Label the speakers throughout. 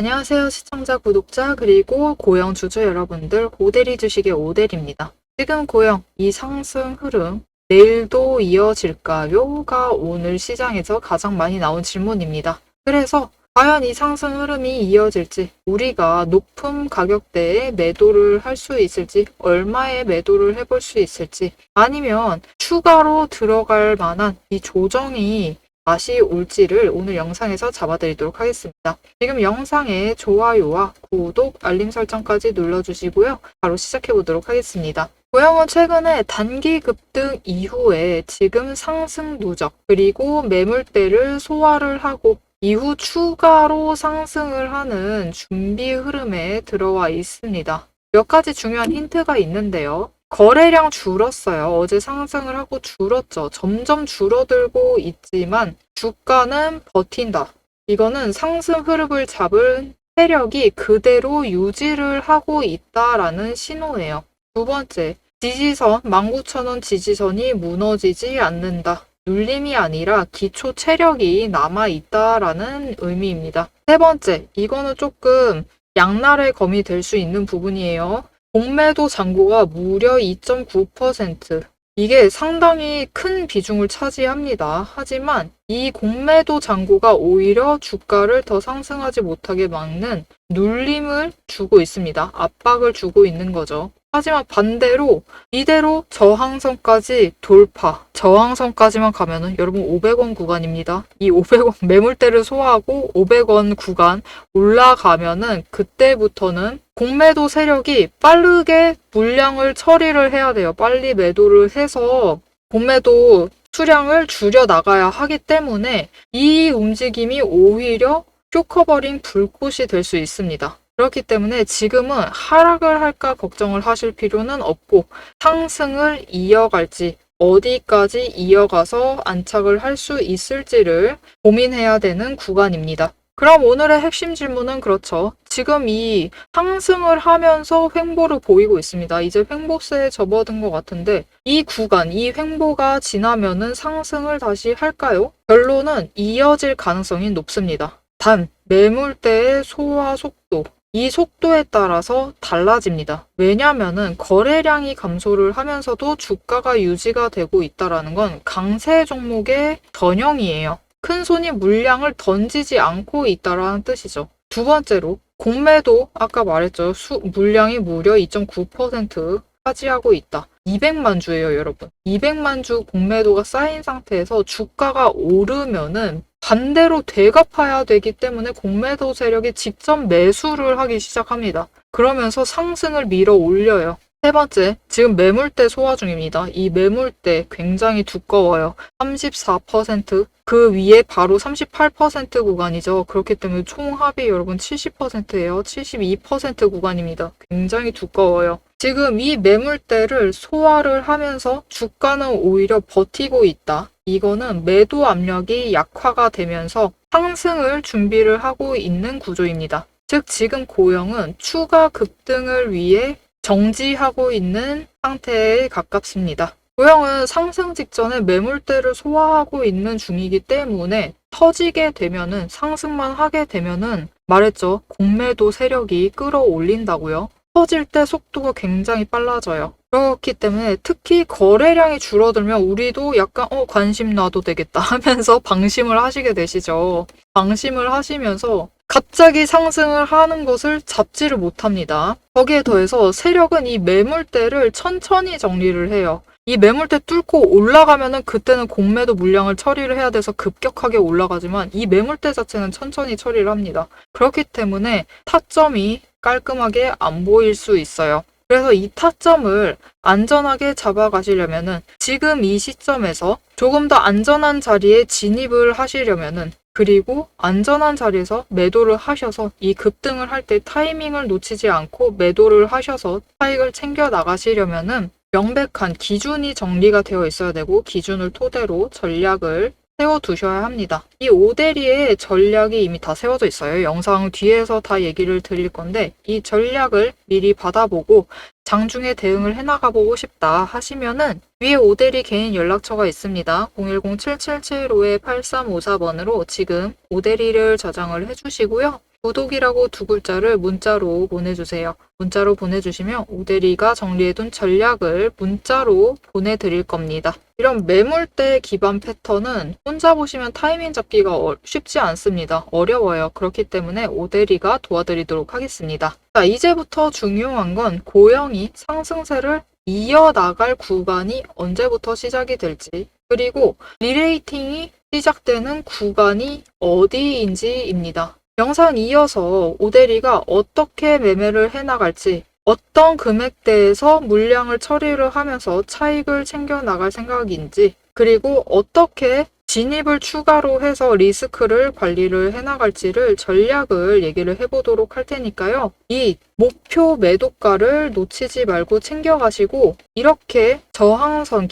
Speaker 1: 안녕하세요. 시청자, 구독자, 그리고 고영 주주 여러분들, 오대리 주식의 오대리입니다. 지금 고영, 이 상승 흐름, 내일도 이어질까요?가 오늘 시장에서 가장 많이 나온 질문입니다. 그래서 과연 이 상승 흐름이 이어질지, 우리가 높은 가격대에 매도를 할 수 있을지, 얼마에 매도를 해볼 수 있을지, 아니면 추가로 들어갈 만한 이 조정이 다시 올지를 오늘 영상에서 잡아드리도록 하겠습니다. 지금 영상에 좋아요와 구독, 알림 설정까지 눌러주시고요. 바로 시작해보도록 하겠습니다. 고영은 최근에 단기 급등 이후에 지금 상승 누적, 그리고 매물대를 소화를 하고 이후 추가로 상승을 하는 준비 흐름에 들어와 있습니다. 몇 가지 중요한 힌트가 있는데요. 거래량 줄었어요. 어제 상승을 하고 줄었죠. 점점 줄어들고 있지만 주가는 버틴다. 이거는 상승 흐름을 잡은 세력이 그대로 유지를 하고 있다라는 신호예요. 두 번째, 지지선, 19,000원 지지선이 무너지지 않는다. 눌림이 아니라 기초 체력이 남아있다라는 의미입니다. 세 번째, 이거는 조금 양날의 검이 될 수 있는 부분이에요. 공매도 잔고가 무려 2.9%. 이게 상당히 큰 비중을 차지합니다. 하지만 이 공매도 잔고가 오히려 주가를 더 상승하지 못하게 막는 눌림을 주고 있습니다. 압박을 주고 있는 거죠. 하지만 반대로 이대로 저항선까지 돌파, 저항선까지만 가면은 여러분 500원 구간입니다. 이 500원 매물대를 소화하고 500원 구간 올라가면은 그때부터는 공매도 세력이 빠르게 물량을 처리를 해야 돼요. 빨리 매도를 해서 공매도 수량을 줄여 나가야 하기 때문에 이 움직임이 오히려 쇼커버링 불꽃이 될 수 있습니다. 그렇기 때문에 지금은 하락을 할까 걱정을 하실 필요는 없고 상승을 이어갈지 어디까지 이어가서 안착을 할 수 있을지를 고민해야 되는 구간입니다. 그럼 오늘의 핵심 질문은 그렇죠. 지금 이 상승을 하면서 횡보를 보이고 있습니다. 이제 횡보세에 접어든 것 같은데 이 구간, 이 횡보가 지나면은 상승을 다시 할까요? 결론은 이어질 가능성이 높습니다. 단, 매물대의 소화 속도, 이 속도에 따라서 달라집니다. 왜냐면은 거래량이 감소를 하면서도 주가가 유지가 되고 있다는 건 강세 종목의 전형이에요. 큰 손이 물량을 던지지 않고 있다라는 뜻이죠. 두 번째로 공매도 아까 말했죠. 물량이 무려 2.9% 차지하고 있다. 200만 주예요, 여러분. 200만 주 공매도가 쌓인 상태에서 주가가 오르면은 반대로 되갚아야 되기 때문에 공매도 세력이 직접 매수를 하기 시작합니다. 그러면서 상승을 밀어 올려요. 세 번째, 지금 매물대 소화 중입니다. 이 매물대 굉장히 두꺼워요. 34%, 그 위에 바로 38% 구간이죠. 그렇기 때문에 총합이 여러분 70%예요. 72% 구간입니다. 굉장히 두꺼워요. 지금 이 매물대를 소화를 하면서 주가는 오히려 버티고 있다. 이거는 매도 압력이 약화가 되면서 상승을 준비를 하고 있는 구조입니다. 즉 지금 고영은 추가 급등을 위해 정지하고 있는 상태에 가깝습니다. 고영은 상승 직전에 매물대를 소화하고 있는 중이기 때문에 터지게 되면은 상승만 하게 되면은 말했죠. 공매도 세력이 끌어올린다고요. 터질 때 속도가 굉장히 빨라져요. 그렇기 때문에 특히 거래량이 줄어들면 우리도 약간 관심 놔도 되겠다 하면서 방심을 하시게 되시죠. 방심을 하시면서 갑자기 상승을 하는 것을 잡지를 못합니다. 거기에 더해서 세력은 이 매물대를 천천히 정리를 해요. 이 매물대 뚫고 올라가면은 그때는 공매도 물량을 처리를 해야 돼서 급격하게 올라가지만 이 매물대 자체는 천천히 처리를 합니다. 그렇기 때문에 타점이 깔끔하게 안 보일 수 있어요. 그래서 이 타점을 안전하게 잡아가시려면은 지금 이 시점에서 조금 더 안전한 자리에 진입을 하시려면은 그리고 안전한 자리에서 매도를 하셔서 이 급등을 할 때 타이밍을 놓치지 않고 매도를 하셔서 차익을 챙겨 나가시려면은 명백한 기준이 정리가 되어 있어야 되고 기준을 토대로 전략을 세워두셔야 합니다. 이 오대리의 전략이 이미 다 세워져 있어요. 영상 뒤에서 다 얘기를 드릴 건데 이 전략을 미리 받아보고 장중에 대응을 해나가보고 싶다 하시면은 위에 오대리 개인 연락처가 있습니다. 010-7775-8354번으로 지금 오대리를 저장을 해주시고요. 구독이라고 두 글자를 문자로 보내주세요. 문자로 보내주시면 오대리가 정리해둔 전략을 문자로 보내드릴 겁니다. 이런 매물대 기반 패턴은 혼자 보시면 타이밍 잡기가 쉽지 않습니다. 어려워요. 그렇기 때문에 오대리가 도와드리도록 하겠습니다. 자, 이제부터 중요한 건 고영이 상승세를 이어나갈 구간이 언제부터 시작이 될지, 그리고 리레이팅이 시작되는 구간이 어디인지입니다. 영상 이어서 오대리가 어떻게 매매를 해나갈지, 어떤 금액대에서 물량을 처리를 하면서 차익을 챙겨나갈 생각인지, 그리고 어떻게 진입을 추가로 해서 리스크를 관리를 해나갈지를 전략을 얘기를 해보도록 할 테니까요. 이 목표 매도가를 놓치지 말고 챙겨가시고, 이렇게 저항선,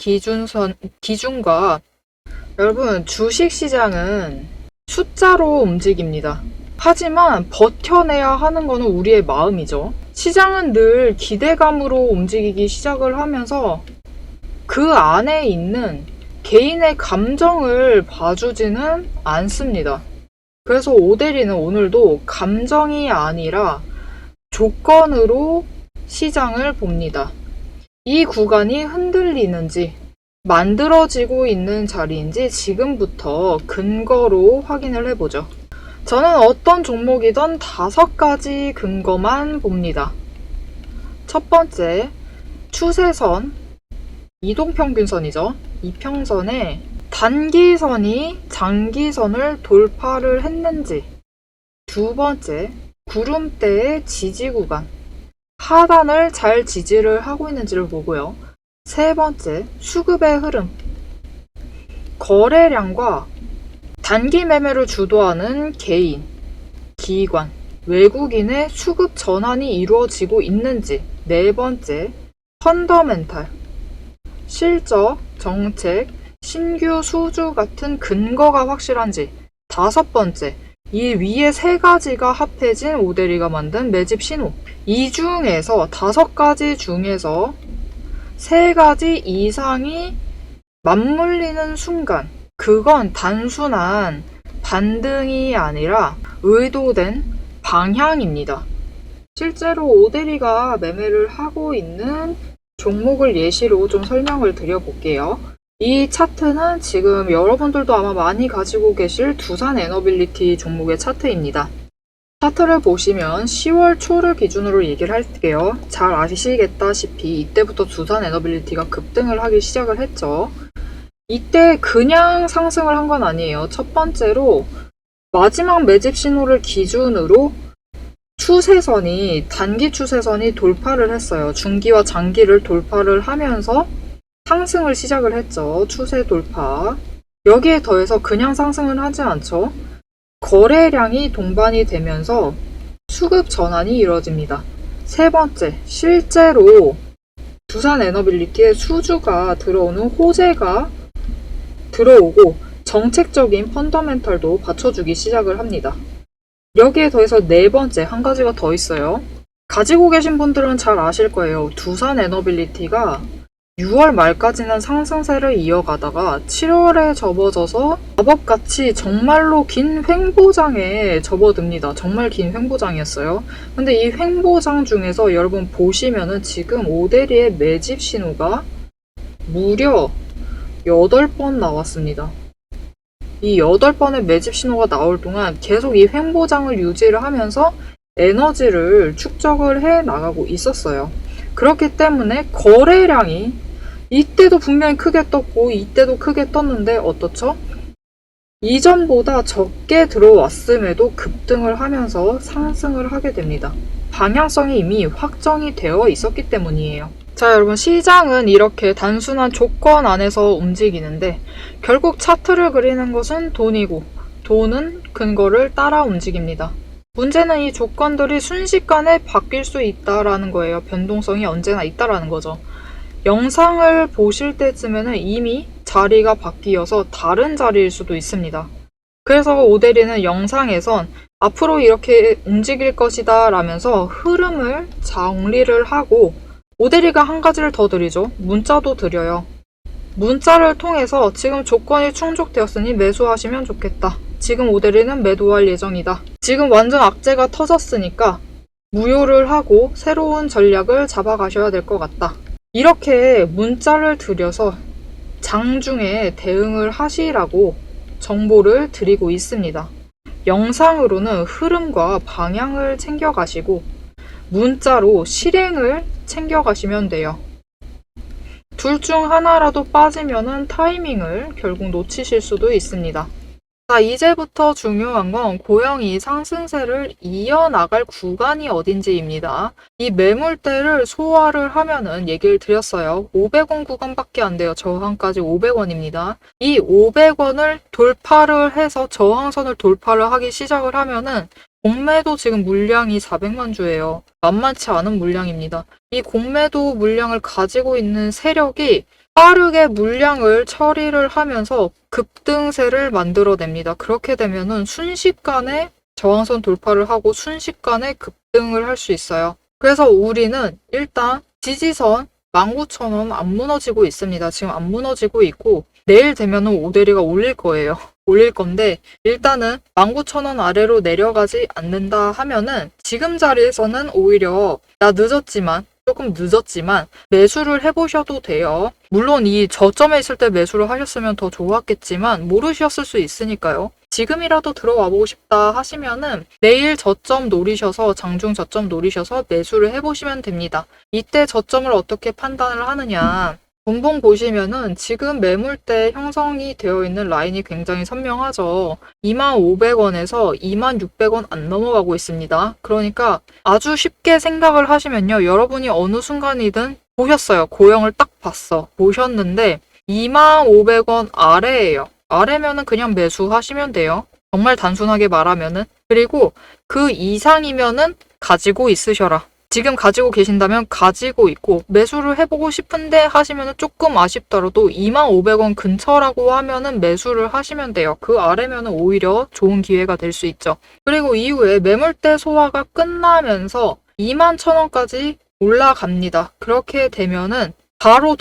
Speaker 1: 기준과 여러분, 주식시장은 숫자로 움직입니다. 하지만 버텨내야 하는 것은 우리의 마음이죠. 시장은 늘 기대감으로 움직이기 시작을 하면서 그 안에 있는 개인의 감정을 봐주지는 않습니다. 그래서 오대리는 오늘도 감정이 아니라 조건으로 시장을 봅니다. 이 구간이 흔들리는지, 만들어지고 있는 자리인지 지금부터 근거로 확인을 해보죠. 저는 어떤 종목이든 5가지 근거만 봅니다. 첫 번째, 추세선, 이동평균선이죠. 이평선에 단기선이 장기선을 돌파를 했는지. 두 번째, 구름대의 지지 구간, 하단을 잘 지지를 하고 있는지를 보고요. 세 번째, 수급의 흐름, 거래량과 단기 매매를 주도하는 개인, 기관, 외국인의 수급 전환이 이루어지고 있는지. 네 번째, 펀더멘탈, 실적, 정책, 신규 수주 같은 근거가 확실한지. 다섯 번째, 이 위에 3가지가 합해진 오대리가 만든 매집 신호. 이 중에서 5가지 중에서 3가지 이상이 맞물리는 순간, 그건 단순한 반등이 아니라 의도된 방향입니다. 실제로 오대리가 매매를 하고 있는 종목을 예시로 좀 설명을 드려볼게요. 이 차트는 지금 여러분들도 아마 많이 가지고 계실 두산 에너빌리티 종목의 차트입니다. 차트를 보시면 10월 초를 기준으로 얘기를 할게요. 잘 아시겠다시피 이때부터 두산 에너빌리티가 급등을 하기 시작을 했죠. 이때 그냥 상승을 한 건 아니에요. 첫 번째로 마지막 매집 신호를 기준으로 추세선이, 단기 추세선이 돌파를 했어요. 중기와 장기를 돌파를 하면서 상승을 시작을 했죠. 추세 돌파. 여기에 더해서 그냥 상승은 하지 않죠. 거래량이 동반이 되면서 수급 전환이 이루어집니다. 세 번째, 실제로 두산 에너빌리티에 수주가 들어오는 호재가 들어오고 정책적인 펀더멘털도 받쳐주기 시작을 합니다. 여기에 더해서 네 번째, 한 가지가 더 있어요. 가지고 계신 분들은 잘 아실 거예요. 두산 에너빌리티가 6월 말까지는 상승세를 이어가다가 7월에 접어져서 마법같이 정말로 긴 횡보장에 접어듭니다. 정말 긴 횡보장이었어요. 근데 이 횡보장 중에서 여러분 보시면은 지금 오대리의 매집 신호가 무려 8번 나왔습니다. 이 8번의 매집 신호가 나올 동안 계속 이 횡보장을 유지를 하면서 에너지를 축적을 해 나가고 있었어요. 그렇기 때문에 거래량이 이때도 분명히 크게 떴고 이때도 크게 떴는데 어떻죠? 이전보다 적게 들어왔음에도 급등을 하면서 상승을 하게 됩니다. 방향성이 이미 확정이 되어 있었기 때문이에요. 자, 여러분, 시장은 이렇게 단순한 조건 안에서 움직이는데 결국 차트를 그리는 것은 돈이고 돈은 근거를 따라 움직입니다. 문제는 이 조건들이 순식간에 바뀔 수 있다라는 거예요. 변동성이 언제나 있다라는 거죠. 영상을 보실 때쯤에는 이미 자리가 바뀌어서 다른 자리일 수도 있습니다. 그래서 오대리는 영상에선 앞으로 이렇게 움직일 것이다 라면서 흐름을 정리를 하고, 오대리가 한 가지를 더 드리죠. 문자도 드려요. 문자를 통해서 지금 조건이 충족되었으니 매수하시면 좋겠다. 지금 오대리는 매도할 예정이다. 지금 완전 악재가 터졌으니까 무효를 하고 새로운 전략을 잡아가셔야 될 것 같다. 이렇게 문자를 드려서 장중에 대응을 하시라고 정보를 드리고 있습니다. 영상으로는 흐름과 방향을 챙겨가시고 문자로 실행을 챙겨가시면 돼요. 둘 중 하나라도 빠지면은 타이밍을 결국 놓치실 수도 있습니다. 자, 이제부터 중요한 건 고영이 상승세를 이어나갈 구간이 어딘지입니다. 이 매물대를 소화를 하면은 얘기를 드렸어요. 500원 구간밖에 안 돼요. 저항까지 500원입니다. 이 500원을 돌파를 해서 저항선을 돌파를 하기 시작을 하면은 공매도 지금 물량이 400만 주예요. 만만치 않은 물량입니다. 이 공매도 물량을 가지고 있는 세력이 빠르게 물량을 처리를 하면서 급등세를 만들어냅니다. 그렇게 되면은 순식간에 저항선 돌파를 하고 순식간에 급등을 할 수 있어요. 그래서 우리는 일단 지지선 19,000원 안 무너지고 있습니다. 지금 안 무너지고 있고 내일 되면은 오대리가 올릴 거예요. 올릴 건데 일단은 19,000원 아래로 내려가지 않는다 하면은 지금 자리에서는 오히려 조금 늦었지만 매수를 해보셔도 돼요. 물론 이 저점에 있을 때 매수를 하셨으면 더 좋았겠지만 모르셨을 수 있으니까요. 지금이라도 들어와 보고 싶다 하시면은 내일 저점 노리셔서 장중 저점 노리셔서 매수를 해보시면 됩니다. 이때 저점을 어떻게 판단을 하느냐. 분봉 보시면은 지금 매물대 형성이 되어 있는 라인이 굉장히 선명하죠. 25,500원에서 26,600원 안 넘어가고 있습니다. 그러니까 아주 쉽게 생각을 하시면요. 여러분이 어느 순간이든 보셨어요. 고영을 딱 보셨는데 25,500원 아래예요. 아래면은 그냥 매수하시면 돼요. 정말 단순하게 말하면은. 그리고 그 이상이면은 가지고 있으셔라. 지금 가지고 계신다면 가지고 있고 매수를 해보고 싶은데 하시면 조금 아쉽더라도 25,500원 근처라고 하면은 매수를 하시면 돼요. 그 아래면은 오히려 좋은 기회가 될 수 있죠. 그리고 이후에 매물대 소화가 끝나면서 21,000원까지 올라갑니다. 그렇게 되면은 바로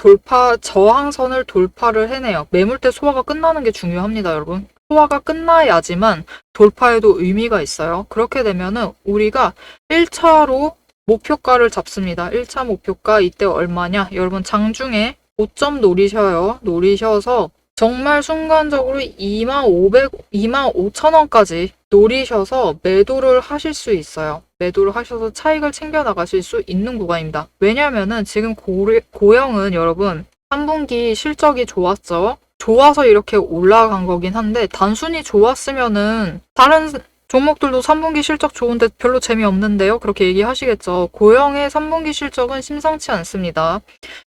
Speaker 1: 저항선을 돌파를 해내요. 매물대 소화가 끝나는 게 중요합니다, 여러분. 소화가 끝나야지만 돌파에도 의미가 있어요. 그렇게 되면은 우리가 1차로 목표가를 잡습니다. 1차 목표가 이때 얼마냐? 여러분 장중에 5점 노리셔서 정말 순간적으로 25,000원까지 노리셔서 매도를 하실 수 있어요. 매도를 하셔서 차익을 챙겨 나가실 수 있는 구간입니다. 왜냐면은 지금 고영은 여러분 3분기 실적이 좋았죠. 좋아서 이렇게 올라간 거긴 한데 단순히 좋았으면은 다른 종목들도 3분기 실적 좋은데 별로 재미없는데요? 그렇게 얘기하시겠죠. 고영의 3분기 실적은 심상치 않습니다.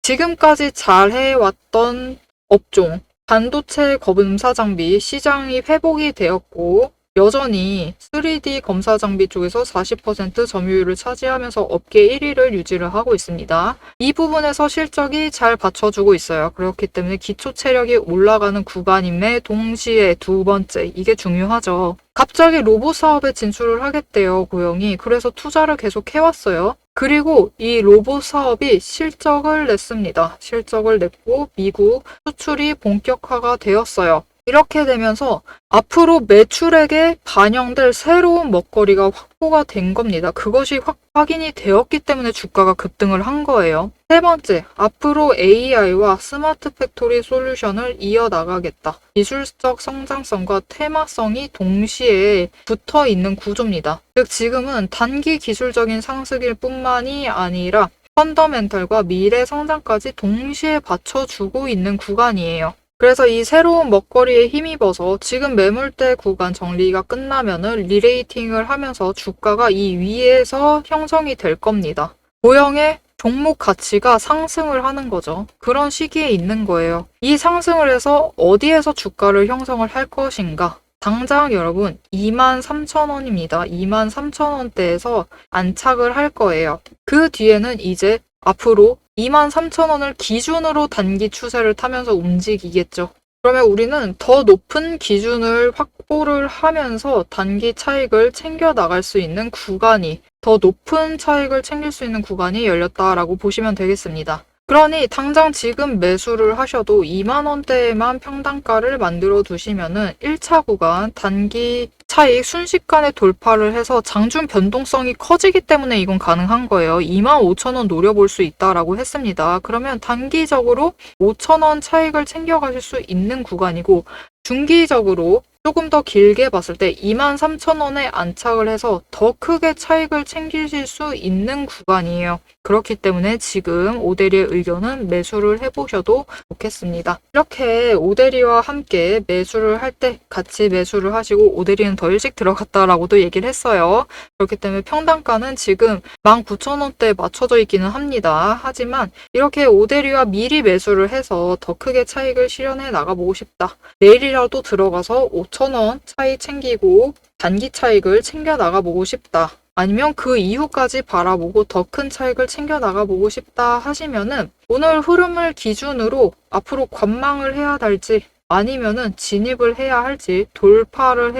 Speaker 1: 지금까지 잘 해왔던 업종, 반도체 검사 장비 시장이 회복이 되었고 여전히 3D 검사 장비 쪽에서 40% 점유율을 차지하면서 업계 1위를 유지를 하고 있습니다. 이 부분에서 실적이 잘 받쳐주고 있어요. 그렇기 때문에 기초 체력이 올라가는 구간임에 동시에 두 번째, 이게 중요하죠. 갑자기 로봇 사업에 진출을 하겠대요, 고영이. 그래서 투자를 계속 해왔어요. 그리고 이 로봇 사업이 실적을 냈습니다. 실적을 냈고 미국 수출이 본격화가 되었어요. 이렇게 되면서 앞으로 매출액에 반영될 새로운 먹거리가 확보가 된 겁니다. 그것이 확인이 되었기 때문에 주가가 급등을 한 거예요. 세 번째, 앞으로 AI와 스마트 팩토리 솔루션을 이어나가겠다. 기술적 성장성과 테마성이 동시에 붙어 있는 구조입니다. 즉 지금은 단기 기술적인 상승일 뿐만이 아니라 펀더멘털과 미래 성장까지 동시에 받쳐주고 있는 구간이에요. 그래서 이 새로운 먹거리에 힘입어서 지금 매물대 구간 정리가 끝나면은 리레이팅을 하면서 주가가 이 위에서 형성이 될 겁니다. 고영의 종목 가치가 상승을 하는 거죠. 그런 시기에 있는 거예요. 이 상승을 해서 어디에서 주가를 형성을 할 것인가? 당장 여러분 23,000원입니다. 23,000원대에서 안착을 할 거예요. 그 뒤에는 이제 앞으로 23,000원을 기준으로 단기 추세를 타면서 움직이겠죠. 그러면 우리는 더 높은 기준을 확보를 하면서 단기 차익을 챙겨 나갈 수 있는 구간이, 더 높은 차익을 챙길 수 있는 구간이 열렸다라고 보시면 되겠습니다. 그러니 당장 지금 매수를 하셔도 2만 원대에만 평단가를 만들어 두시면은 1차 구간 단기 차익 순식간에 돌파를 해서 장중 변동성이 커지기 때문에 이건 가능한 거예요. 2만 5천 원 노려볼 수 있다라고 했습니다. 그러면 단기적으로 5천 원 차익을 챙겨가실 수 있는 구간이고, 중기적으로 조금 더 길게 봤을 때 23,000원에 안착을 해서 더 크게 차익을 챙기실 수 있는 구간이에요. 그렇기 때문에 지금 오대리의 의견은 매수를 해보셔도 좋겠습니다. 이렇게 오대리와 함께 매수를 할 때 같이 매수를 하시고, 오대리는 더 일찍 들어갔다라고도 얘기를 했어요. 그렇기 때문에 평단가는 지금 19,000원대에 맞춰져 있기는 합니다. 하지만 이렇게 오대리와 미리 매수를 해서 더 크게 차익을 실현해 나가보고 싶다. 내일이라도 들어가서 5,000원 차익 챙기고 단기 차익을 챙겨 나가보고 싶다. 아니면 그 이후까지 바라보고 더 큰 차익을 챙겨 나가보고 싶다 하시면은 오늘 흐름을 기준으로 앞으로 관망을 해야 할지, 아니면은 진입을 해야 할지, 돌파를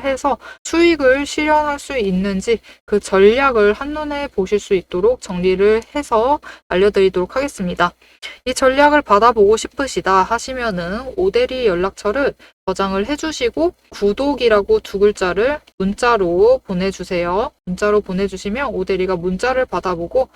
Speaker 1: 해서 수익을 실현할 수 있는지 그 전략을 한눈에 보실 수 있도록 정리를 해서 알려드리도록 하겠습니다. 이 전략을 받아보고 싶으시다 하시면은 오대리 연락처를 저장을 해주시고 구독이라고 두 글자를 문자로 보내주세요. 문자로 보내주시면 오대리가 문자를 받아보고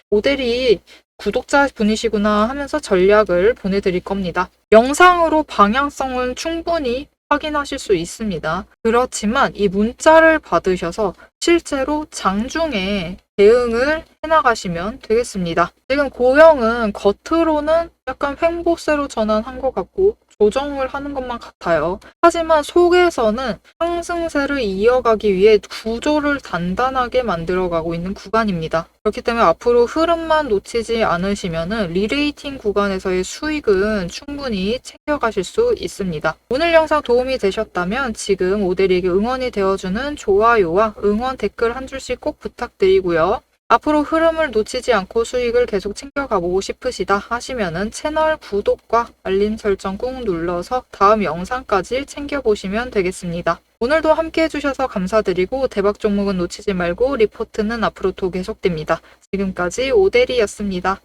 Speaker 1: 오대리 구독자 분이시구나 하면서 전략을 보내드릴 겁니다. 영상으로 방향성은 충분히 확인하실 수 있습니다. 그렇지만 이 문자를 받으셔서 실제로 장중에 대응을 해나가시면 되겠습니다. 지금 고영은 겉으로는 약간 횡보세로 전환한 것 같고 조정을 하는 것만 같아요. 하지만 속에서는 상승세를 이어가기 위해 구조를 단단하게 만들어가고 있는 구간입니다. 그렇기 때문에 앞으로 흐름만 놓치지 않으시면 리레이팅 구간에서의 수익은 충분히 챙겨가실 수 있습니다. 오늘 영상 도움이 되셨다면 지금 오대리에게 응원이 되어주는 좋아요와 응원 댓글 한 줄씩 꼭 부탁드리고요. 앞으로 흐름을 놓치지 않고 수익을 계속 챙겨가보고 싶으시다 하시면은 채널 구독과 알림 설정 꾹 눌러서 다음 영상까지 챙겨보시면 되겠습니다. 오늘도 함께 해주셔서 감사드리고 대박 종목은 놓치지 말고 리포트는 앞으로도 계속됩니다. 지금까지 오대리였습니다.